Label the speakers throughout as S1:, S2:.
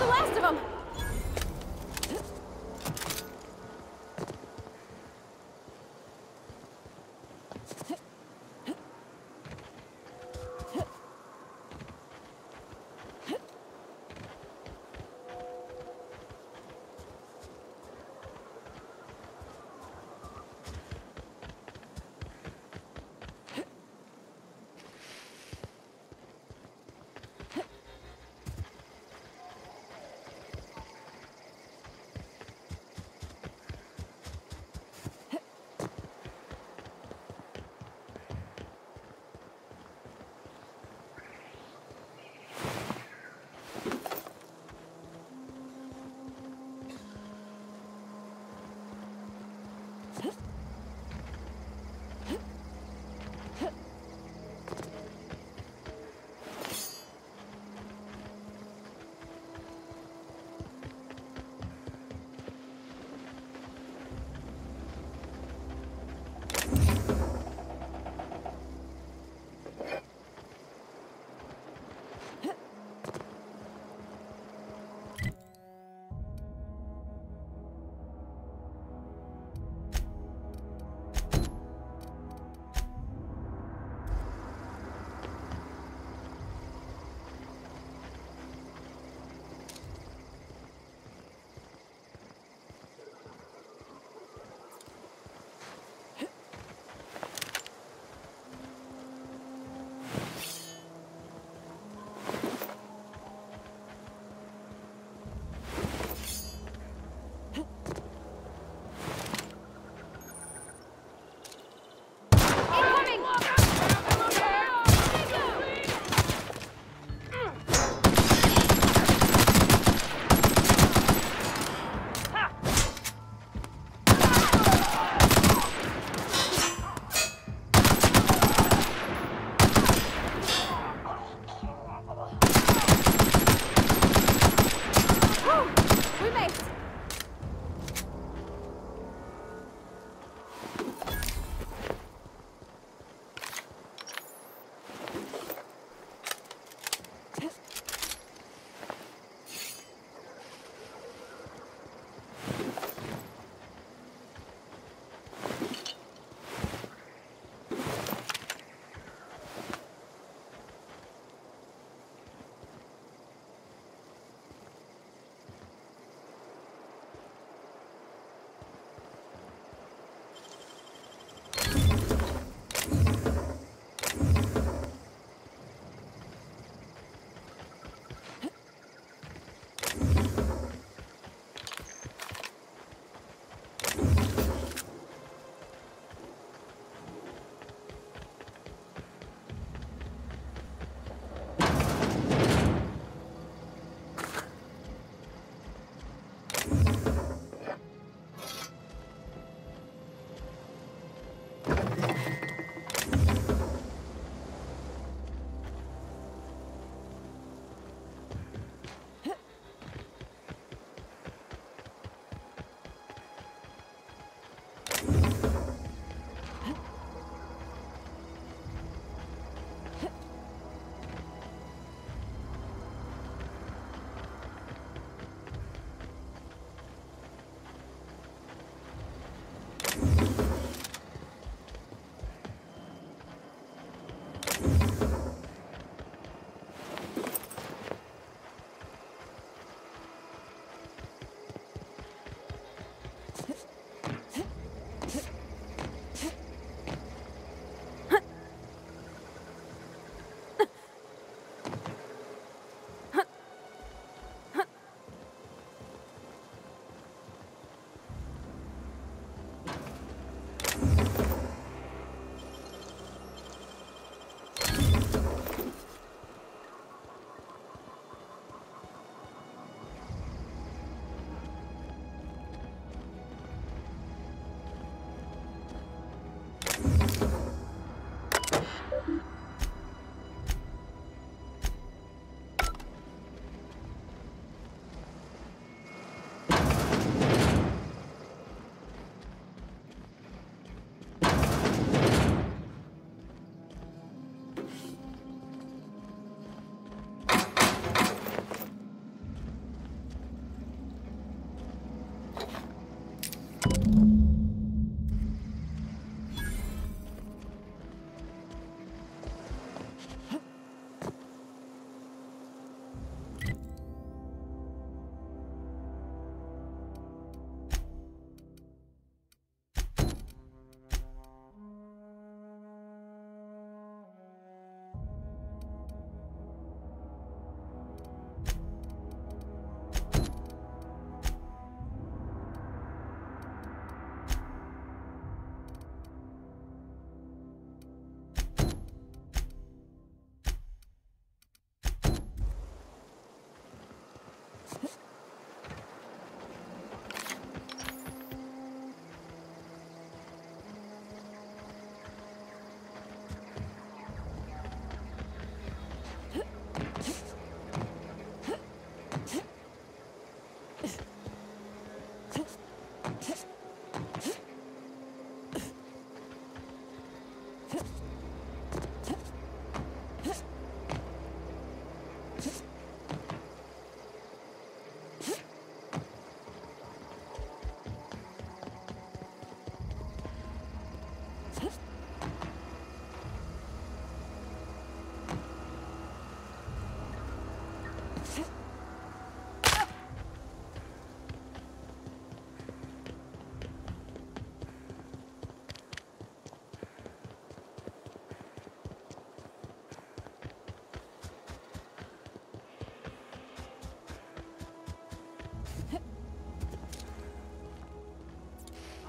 S1: The last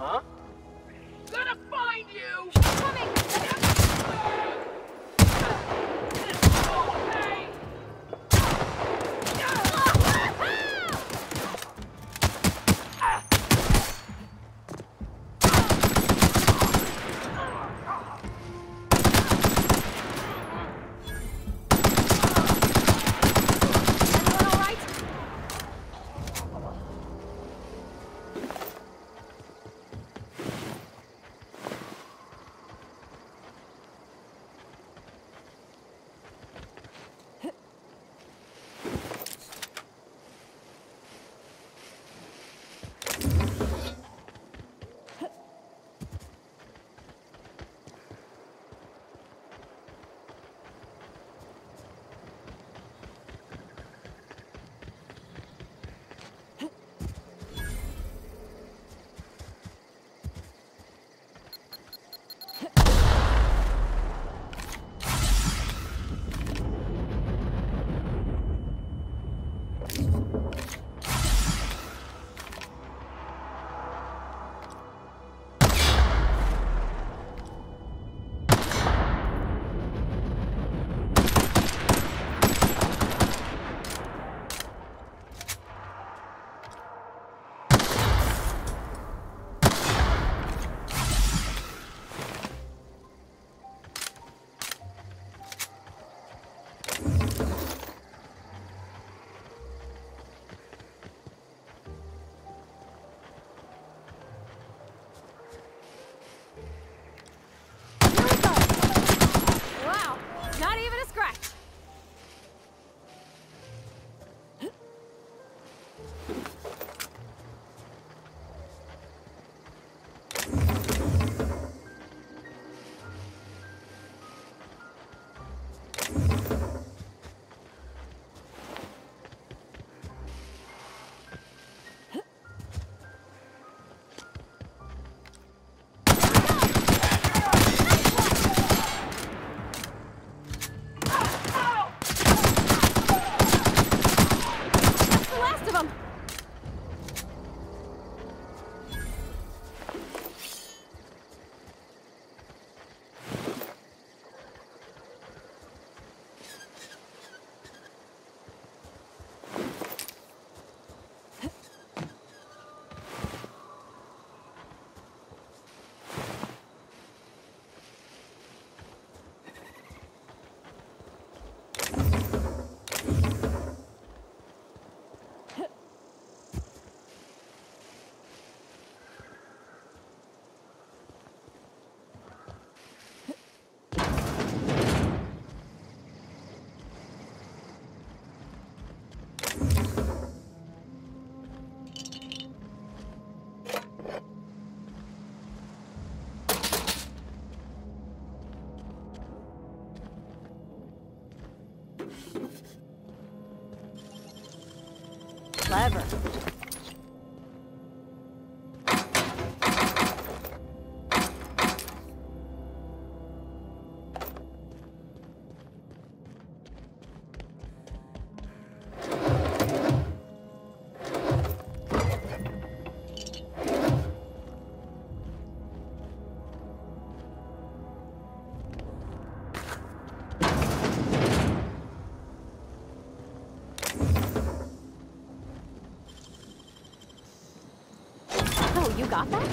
S1: Huh?
S2: Gonna find you!
S3: Coming!
S2: Okay!
S3: Everyone all right? Wow, not even a scratch. That's the last of them. Clever. Oh, you got that?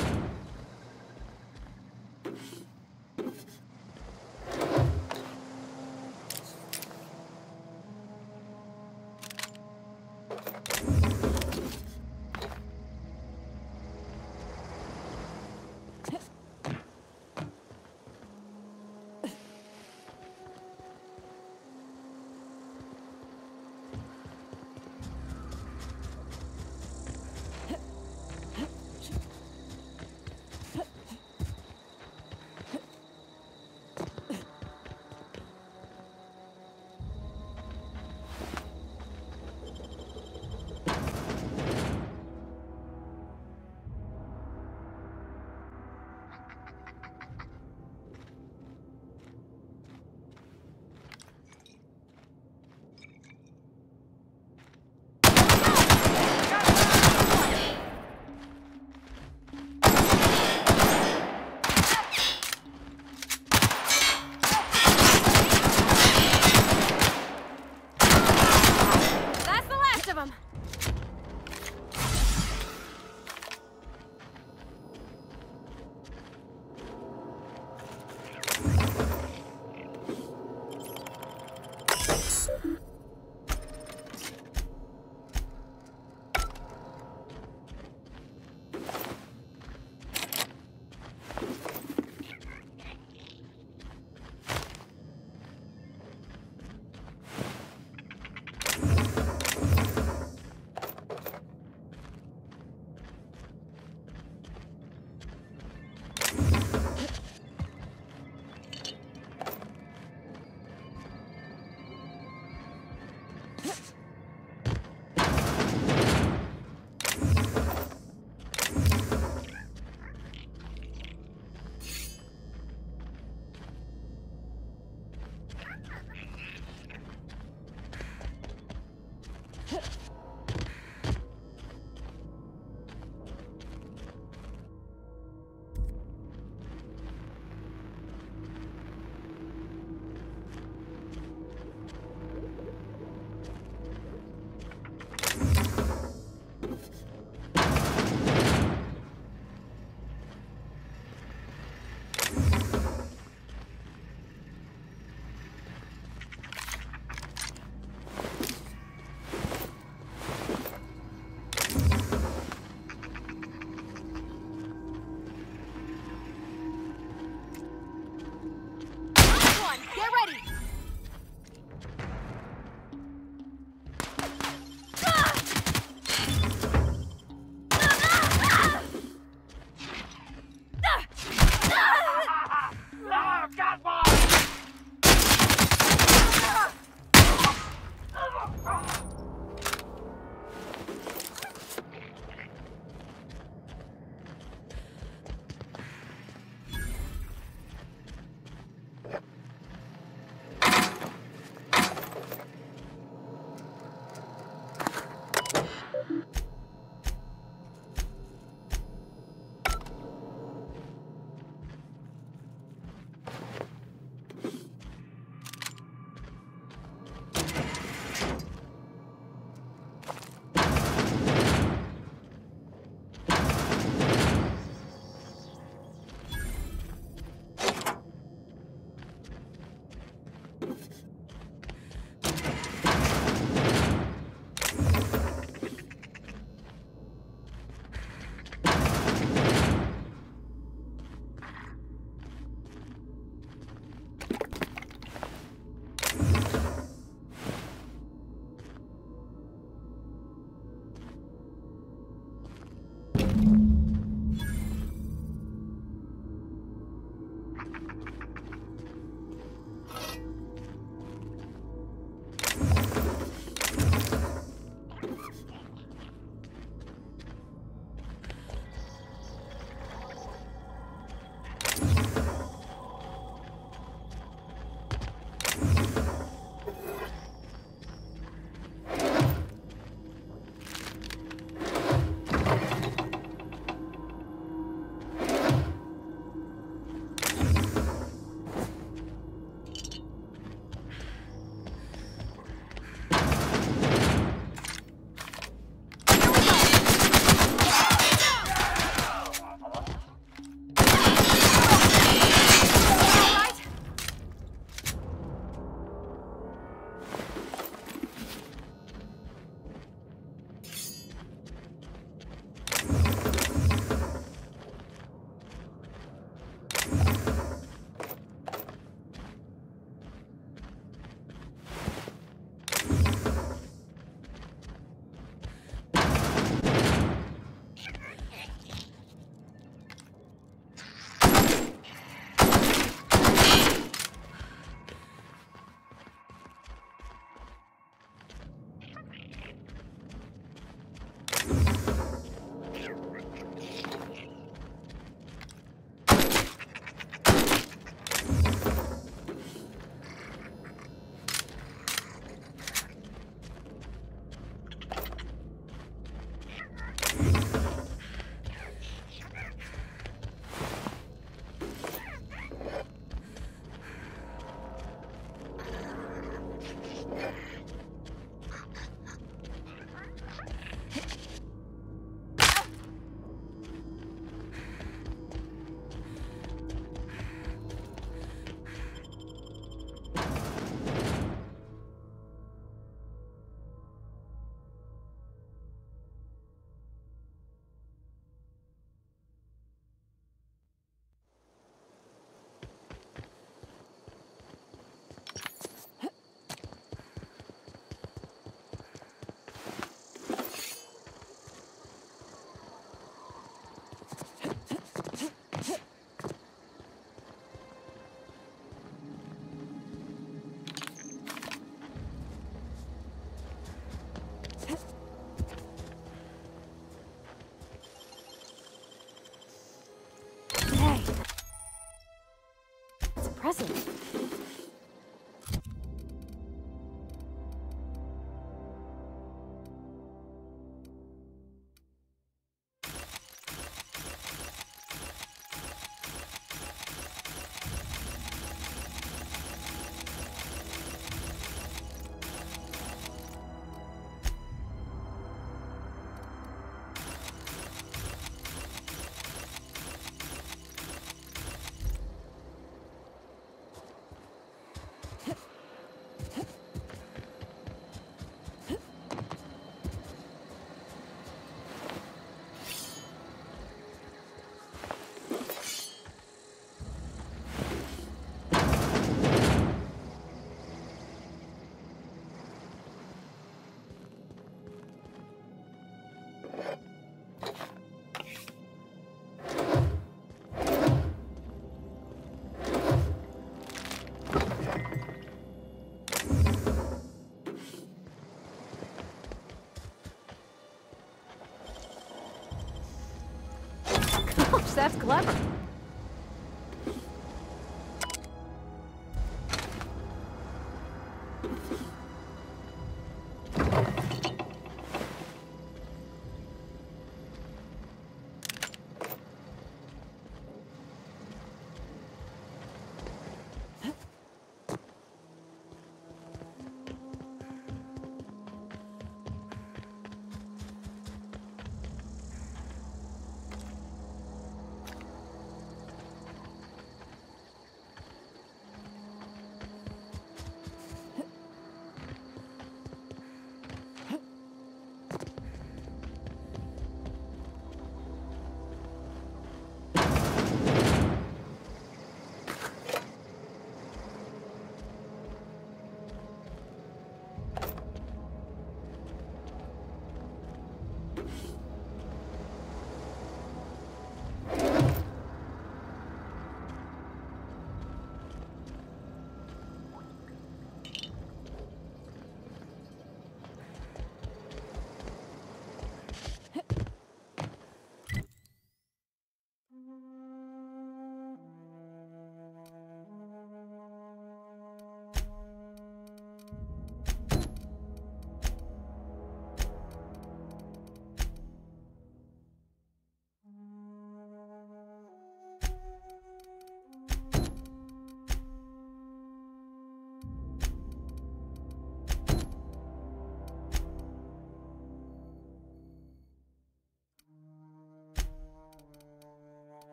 S3: Gosh, that's clever.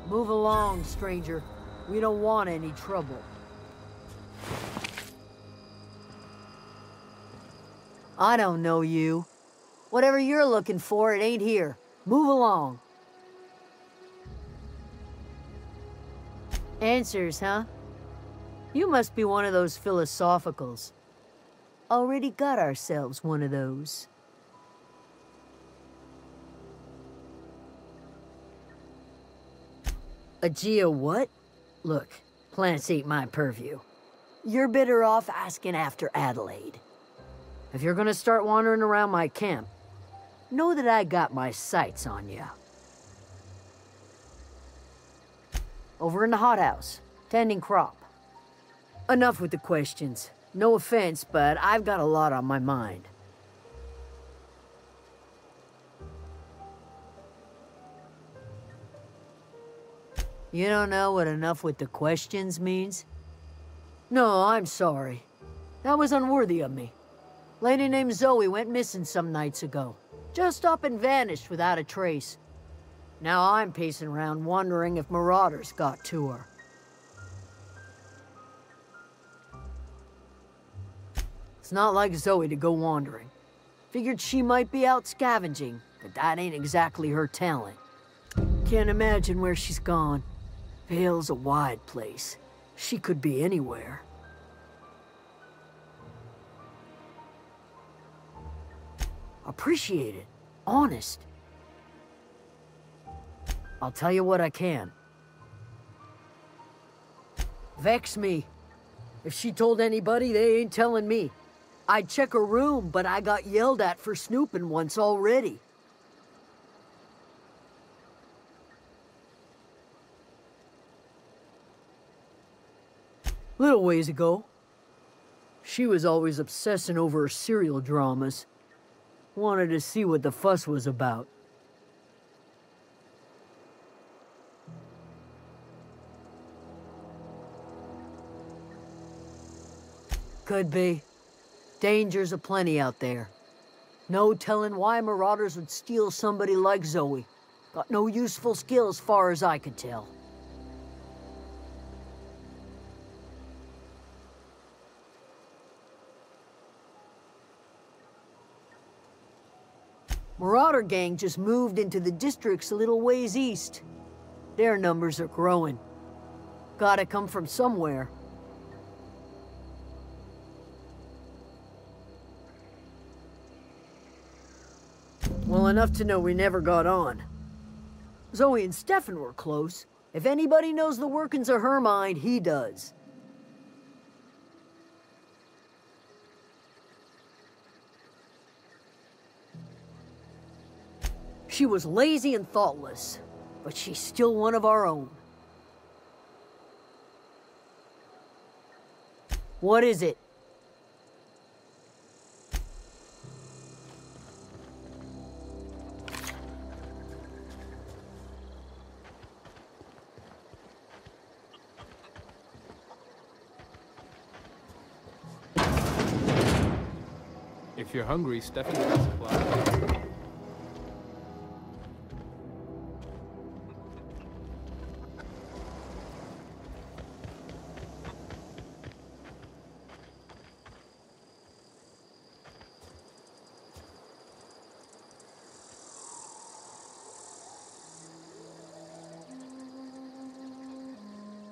S1: Move along, stranger. We don't want any trouble. I don't know you. Whatever you're looking for, it ain't here. Move along. Answers, huh? You must be one of those philosophicals. Already got ourselves one of those. A geo what? Look, plants ain't my purview. You're better off asking after Adelaide. If you're gonna start wandering around my camp, know that I got my sights on you. Over in the hothouse, tending crop. Enough with the questions. No offense, but I've got a lot on my mind. You don't know what enough with the questions means? No, I'm sorry. That was unworthy of me. Lady named Zoe went missing some nights ago. Just up and vanished without a trace. Now I'm pacing around wondering if marauders got to her. It's not like Zoe to go wandering. Figured she might be out scavenging, but that ain't exactly her talent. Can't imagine where she's gone. Vale's a wide place. She could be anywhere. Appreciate it. Honest. I'll tell you what I can. Vex me. If she told anybody, they ain't telling me. I'd check her room, but I got yelled at for snooping once already. Little ways ago. She was always obsessing over her serial dramas. Wanted to see what the fuss was about. Could be. Dangers aplenty out there. No telling why marauders would steal somebody like Zoe. Got no useful skills far as I could tell. Marauder gang just moved into the district's a little ways east. Their numbers are growing. Gotta come from somewhere. Well, enough to know we never got on. Zoe and Stefan were close. If anybody knows the workings of her mind, he does. She was lazy and thoughtless, but she's still one of our own. What is it?
S4: If you're hungry, Stefan can supply.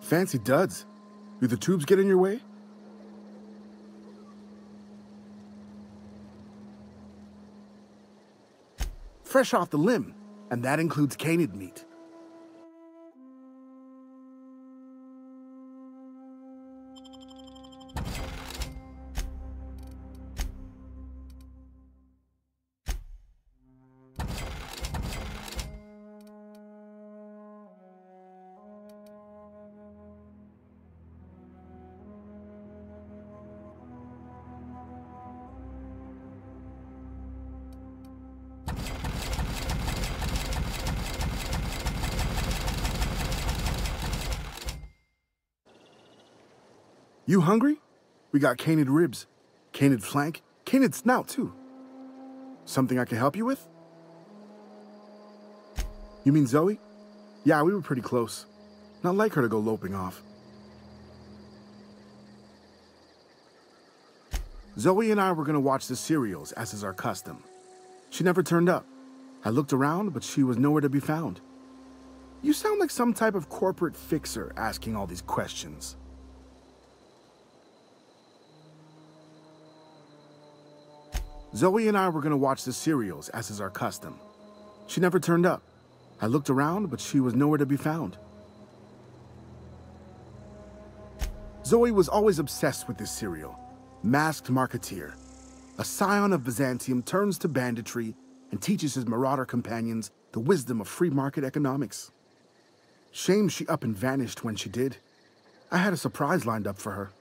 S5: Fancy duds. Do the tubes get in your way? Fresh off the limb, and that includes canid meat. You hungry? We got canid ribs, canid flank, canid snout too. Something I can help you with? You mean Zoe? Yeah, we were pretty close. Not like her to go loping off. Zoe and I were gonna watch the serials, as is our custom. She never turned up. I looked around, but she was nowhere to be found. You sound like some type of corporate fixer asking all these questions. Zoe and I were gonna watch the serials, as is our custom. She never turned up. I looked around, but she was nowhere to be found. Zoe was always obsessed with this serial, Masked Marketeer. A scion of Byzantium turns to banditry and teaches his marauder companions the wisdom of free market economics. Shame she up and vanished when she did. I had a surprise lined up for her.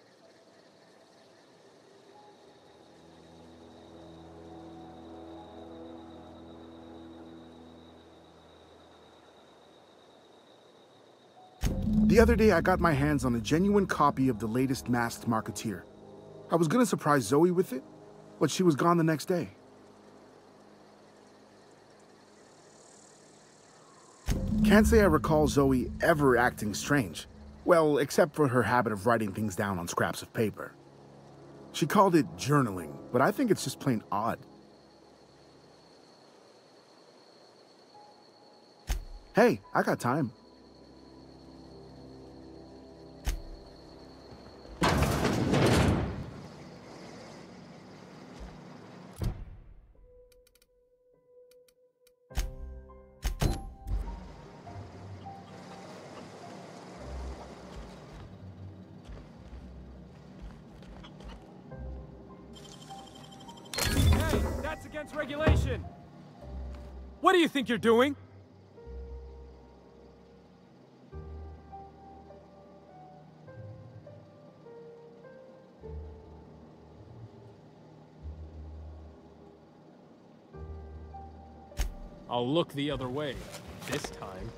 S5: The other day, I got my hands on a genuine copy of the latest Masked Marketeer. I was gonna surprise Zoe with it, but she was gone the next day. Can't say I recall Zoe ever acting strange. Well, except for her habit of writing things down on scraps of paper. She called it journaling, but I think it's just plain odd. Hey, I got time.
S4: That's against regulation! What do you think you're doing? I'll look the other way, this time.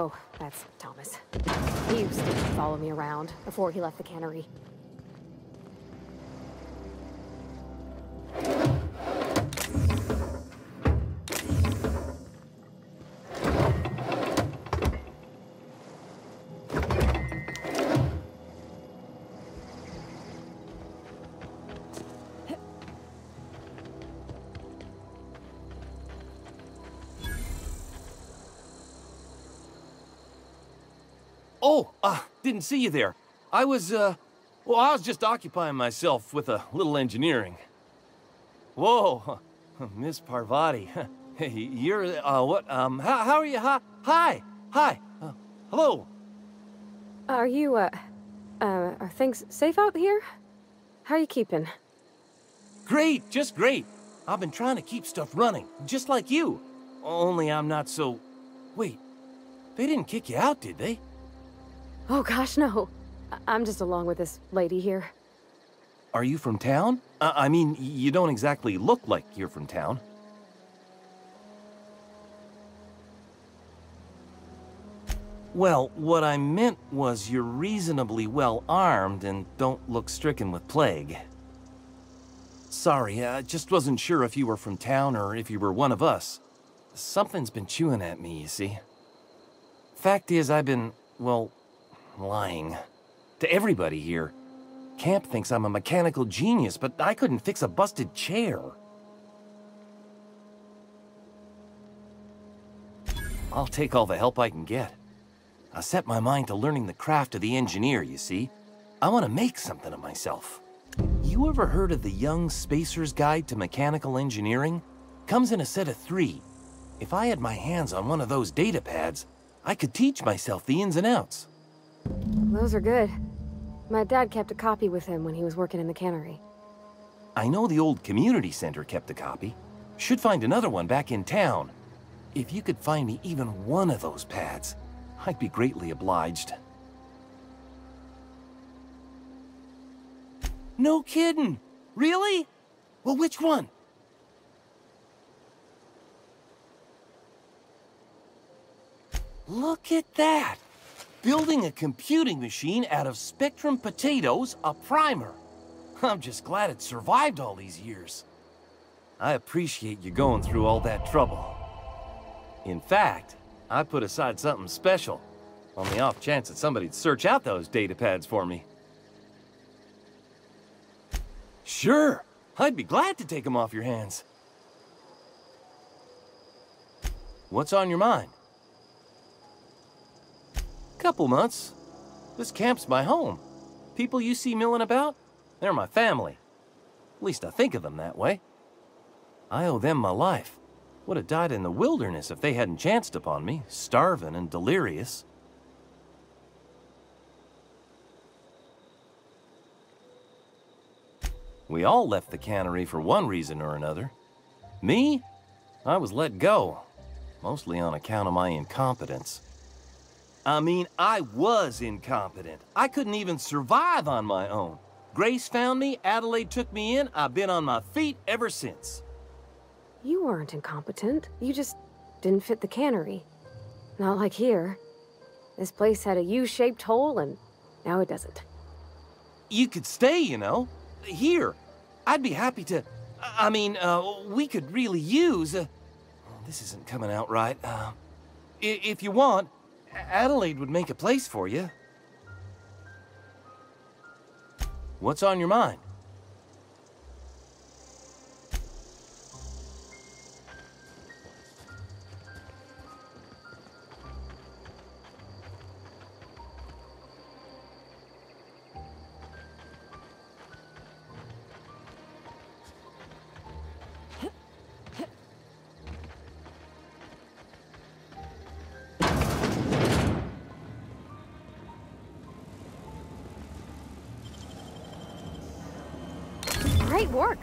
S3: Oh, that's Thomas. He used to follow me around before he left the cannery.
S6: Oh, didn't see you there. I was just occupying myself with a little engineering. Whoa, Miss Parvati. Hey, you're, what, how are you? Hi, hello.
S3: Are you, are things safe out here? How are you keeping?
S6: Great, just great. I've been trying to keep stuff running, just like you. Only I'm not so... Wait, they didn't kick you out, did they?
S3: Oh gosh, no. I'm just along with this lady here.
S6: Are you from town? I mean, you don't exactly look like you're from town. Well, what I meant was you're reasonably well armed and don't look stricken with plague. Sorry, I just wasn't sure if you were from town or if you were one of us. Something's been chewing at me, you see. Fact is, I've been, well, lying. To everybody here. Camp thinks I'm a mechanical genius, but I couldn't fix a busted chair. I'll take all the help I can get. I set my mind to learning the craft of the engineer, you see. I want to make something of myself. You ever heard of the Young Spacer's Guide to Mechanical Engineering? Comes in a set of 3. If I had my hands on one of those data pads, I could teach myself the ins and outs.
S3: Those are good. My dad kept a copy with him when he was working in the cannery.
S6: I know the old community center kept a copy. Should find another one back in town. If you could find me even one of those pads, I'd be greatly obliged. No kidding! Really? Well, which one? Look at that! Building a computing machine out of Spectrum potatoes, a primer. I'm just glad it survived all these years. I appreciate you going through all that trouble. In fact, I put aside something special, on the off chance that somebody'd search out those data pads for me. Sure, I'd be glad to take them off your hands. What's on your mind? Couple months. This camp's my home. People you see milling about, they're my family. At least I think of them that way. I owe them my life. Would have died in the wilderness if they hadn't chanced upon me, starving and delirious. We all left the cannery for one reason or another. Me? I was let go, mostly on account of my incompetence. I mean, I was incompetent. I couldn't even survive on my own. Grace found me, Adelaide took me in, I've been on my feet ever since.
S3: You weren't incompetent. You just didn't fit the cannery. Not like here. This place had a U-shaped hole, and now it doesn't.
S6: You could stay, you know. Here. I'd be happy to... I mean, we could really use... this isn't coming out right. If you want, Adelaide would make a place for you. What's on your mind?
S3: Great work.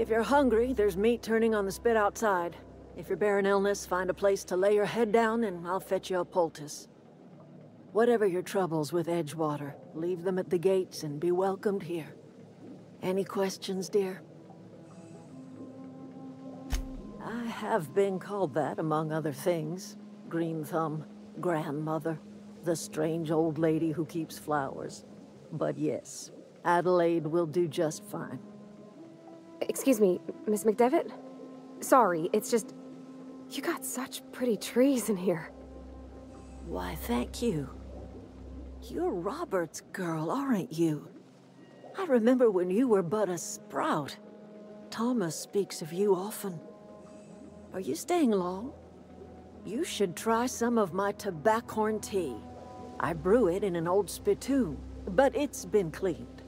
S1: If you're hungry, there's meat turning on the spit outside. If you're bearing illness, find a place to lay your head down and I'll fetch you a poultice. Whatever your troubles with Edgewater, leave them at the gates and be welcomed here. Any questions, dear? I have been called that, among other things. Green Thumb, grandmother, the strange old lady who keeps flowers. But yes, Adelaide will do just fine.
S3: Excuse me, Miss McDevitt? Sorry, it's just... You got such pretty trees in here.
S1: Why, thank you. You're Robert's girl, aren't you? I remember when you were but a sprout. Thomas speaks of you often. Are you staying long? You should try some of my tobaccorn tea. I brew it in an old spittoon, but it's been cleaned.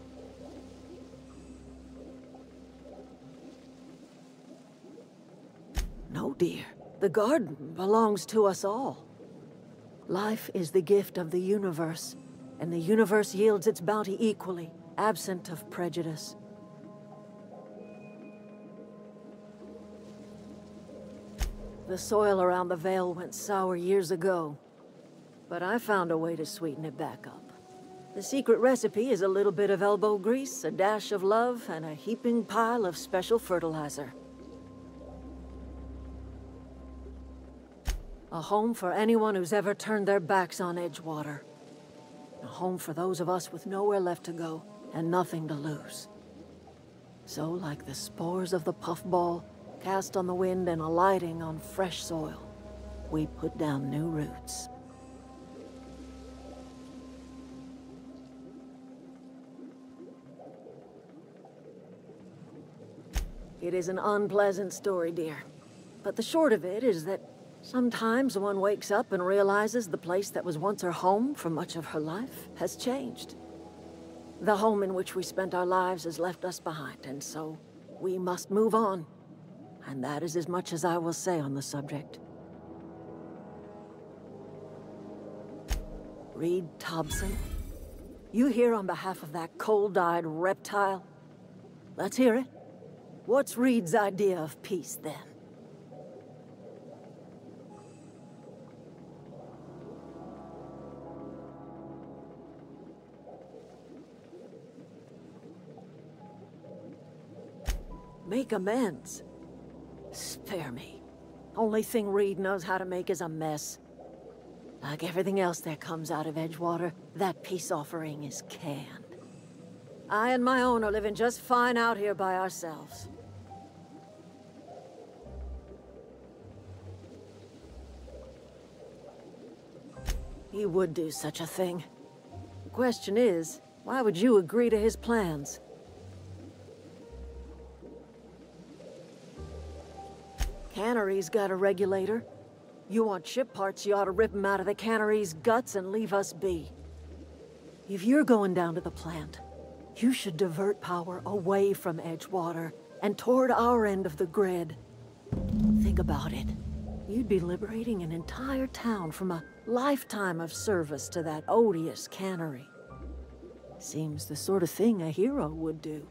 S1: No, dear. The garden belongs to us all. Life is the gift of the universe, and the universe yields its bounty equally, absent of prejudice. The soil around the Vale went sour years ago, but I found a way to sweeten it back up. The secret recipe is a little bit of elbow grease, a dash of love, and a heaping pile of special fertilizer. A home for anyone who's ever turned their backs on Edgewater. A home for those of us with nowhere left to go and nothing to lose. So, like the spores of the puffball, cast on the wind and alighting on fresh soil, we put down new roots. It is an unpleasant story, dear. But the short of it is that sometimes one wakes up and realizes the place that was once her home for much of her life has changed. The home in which we spent our lives has left us behind, and so we must move on. And that is as much as I will say on the subject. Reed Thompson, you here on behalf of that cold-eyed reptile? Let's hear it. What's Reed's idea of peace, then? Make amends. Spare me. Only thing Reed knows how to make is a mess. Like everything else that comes out of Edgewater, that peace offering is canned. I and my own are living just fine out here by ourselves. He would do such a thing. The question is, why would you agree to his plans? Cannery's got a regulator. You want ship parts, you ought to rip them out of the cannery's guts and leave us be. If you're going down to the plant, you should divert power away from Edgewater and toward our end of the grid. Think about it. You'd be liberating an entire town from a lifetime of service to that odious cannery. Seems the sort of thing a hero would do.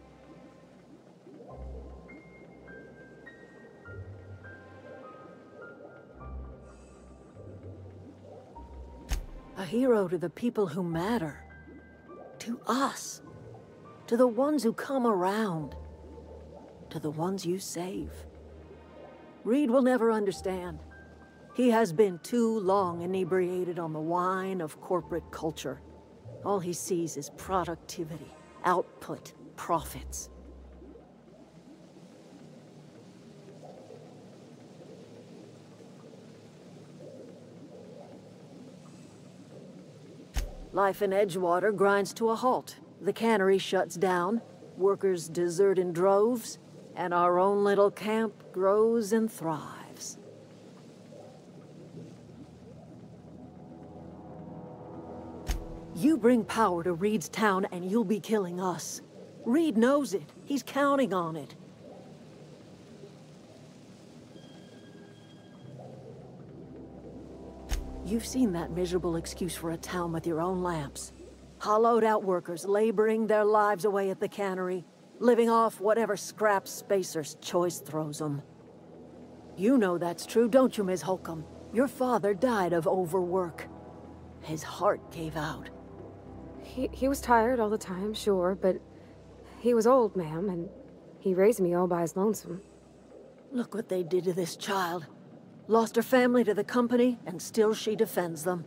S1: A hero to the people who matter. To us. To the ones who come around. To the ones you save. Reed will never understand. He has been too long inebriated on the wine of corporate culture. All he sees is productivity, output, profits. Life in Edgewater grinds to a halt. The cannery shuts down, workers desert in droves, and our own little camp grows and thrives. You bring power to Reed's town and you'll be killing us. Reed knows it. He's counting on it. You've seen that miserable excuse for a town with your own lamps. Hollowed out workers laboring their lives away at the cannery, living off whatever scraps Spacer's Choice throws them. You know that's true, don't you, Ms. Holcomb? Your father died of overwork. His heart gave out.
S3: He was tired all the time, sure, but he was old, ma'am, and he raised me all by his lonesome.
S1: Look what they did to this child. Lost her family to the company, and still she defends them.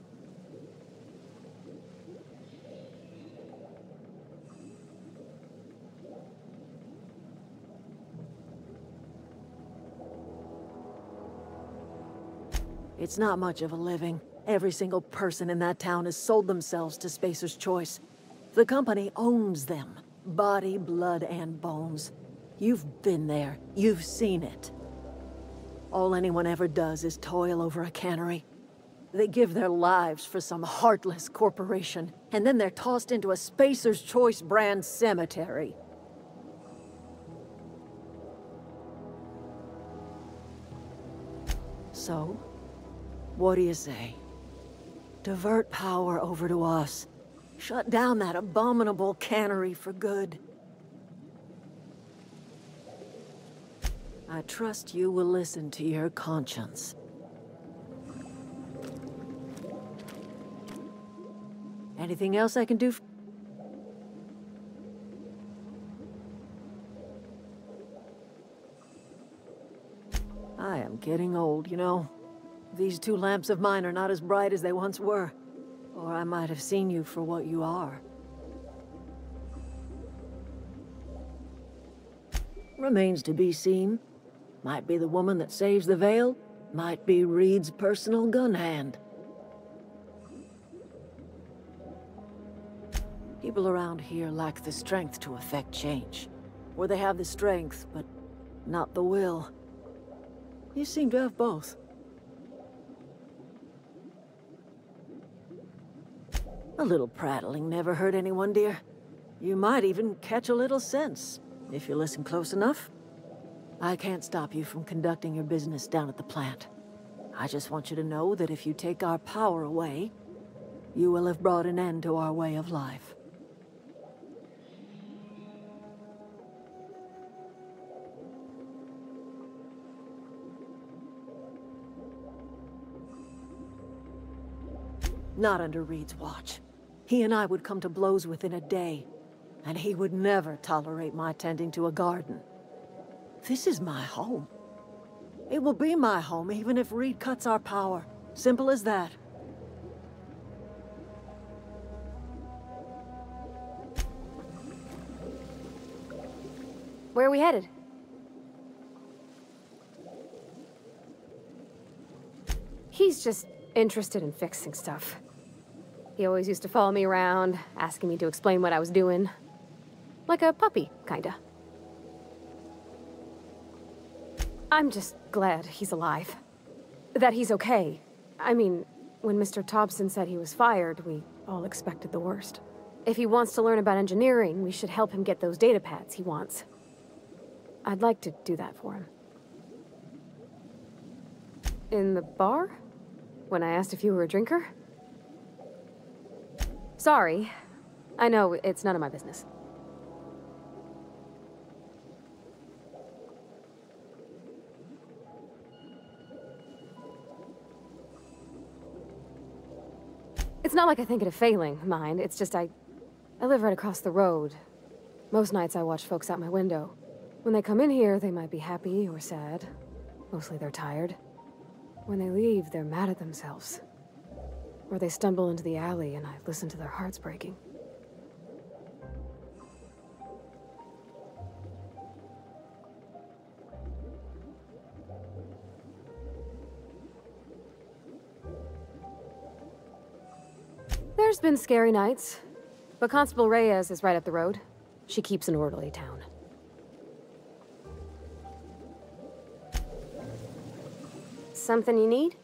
S1: It's not much of a living. Every single person in that town has sold themselves to Spacer's Choice. The company owns them. Body, blood, and bones. You've been there. You've seen it. All anyone ever does is toil over a cannery. They give their lives for some heartless corporation, and then they're tossed into a Spacer's Choice brand cemetery. So, what do you say? Divert power over to us. Shut down that abominable cannery for good. I trust you will listen to your conscience. Anything else I can do? I am getting old, you know. These two lamps of mine are not as bright as they once were. Or I might have seen you for what you are. Remains to be seen. Might be the woman that saves the Vale. Might be Reed's personal gun hand. People around here lack the strength to effect change. Or they have the strength, but not the will. You seem to have both. A little prattling never hurt anyone, dear. You might even catch a little sense, if you listen close enough. I can't stop you from conducting your business down at the plant. I just want you to know that if you take our power away, you will have brought an end to our way of life. Not under Reed's watch. He and I would come to blows within a day, and he would never tolerate my tending to a garden. This is my home. It will be my home even if Reed cuts our power. Simple as that.
S3: Where are we headed? He's just interested in fixing stuff. He always used to follow me around, asking me to explain what I was doing. Like a puppy, kinda. I'm just glad he's alive. That he's okay. I mean, when Mr. Thompson said he was fired, we all expected the worst. If he wants to learn about engineering, we should help him get those data pads he wants. I'd like to do that for him. In the bar? When I asked if you were a drinker? Sorry. I know, it's none of my business. It's not like I think it a failing, mind. It's just I live right across the road. Most nights I watch folks out my window. When they come in here, they might be happy or sad. Mostly they're tired. When they leave, they're mad at themselves. Or they stumble into the alley and I listen to their hearts breaking. There's been scary nights, but Constable Reyes is right up the road. She keeps an orderly town. Something you need?